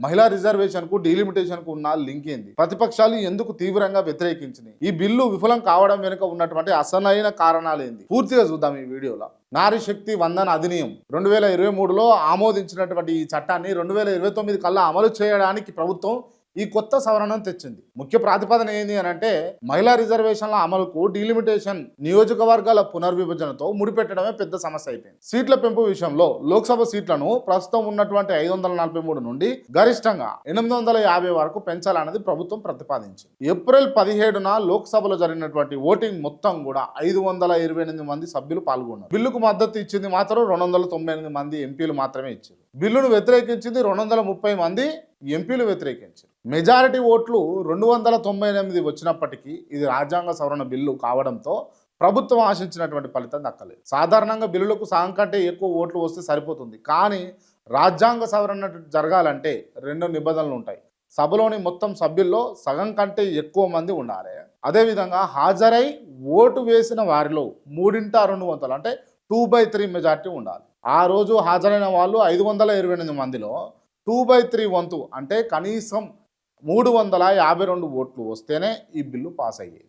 మహిళా రిజర్వేషన్ కు డీలిమిటేషన్ కు ఉన్న లింక్ ఏంది? ప్రతిపక్షాలు ఎందుకు తీవ్రంగా వ్యతిరేకించినాయి? ఈ బిల్లు విఫలం కావడం వెనుక ఉన్నటువంటి అసలైన కారణాలు ఏంది? పూర్తిగా చూద్దాం ఈ వీడియోలో. నారీ శక్తి వందన అధినియం 2023లో ఆమోదించినటువంటి ఈ చట్టాన్ని 2029 కల్లా అమలు చేయడానికి ప్రభుత్వం ఈ కొత్త సవరణను తెచ్చింది. ముఖ్య ప్రాతిపదన ఏంది అని అంటే మహిళా రిజర్వేషన్ల అమలుకు డీలిమిటేషన్ నియోజకవర్గాల పునర్విభజనతో ముడిపెట్టడమే పెద్ద సమస్య అయిపోయింది. సీట్ల పెంపు విషయంలో లోక్సభ సీట్లను ప్రస్తుతం ఉన్నటువంటి 543 నుండి గరిష్టంగా 850 వరకు పెంచాలన్నది ప్రభుత్వం ప్రతిపాదించింది. ఏప్రిల్ 17న లోక్సభలో జరిగినటువంటి ఓటింగ్ మొత్తం కూడా 528 మంది సభ్యులు పాల్గొన్నారు. బిల్లుకు మద్దతు ఇచ్చింది మాత్రం 298 మంది ఎంపీలు మాత్రమే ఇచ్చారు. బిల్లును వ్యతిరేకించింది 230 మంది ఎంపీలు వ్యతిరేకించారు. మెజారిటీ ఓట్లు 298 వచ్చినప్పటికీ ఇది రాజ్యాంగ సవరణ బిల్లు కావడంతో ప్రభుత్వం ఆశించినటువంటి ఫలితం దక్కలేదు. సాధారణంగా బిల్లులకు సగం కంటే ఎక్కువ ఓట్లు వస్తే సరిపోతుంది. కానీ రాజ్యాంగ సవరణ జరగాలంటే 2 నిబంధనలు ఉంటాయి. సభలోని మొత్తం సభ్యుల్లో సగం కంటే ఎక్కువ మంది ఉండాలి. అదేవిధంగా హాజరై ఓటు వేసిన వారిలో 3/2 అంటే 2/3 మెజార్టీ ఉండాలి. ఆ రోజు హాజరైన వాళ్ళు 528 మందిలో 2/3 వంతు అంటే కనీసం 352 ఓట్లు వస్తేనే ఈ బిల్లు పాస్ అయ్యేది.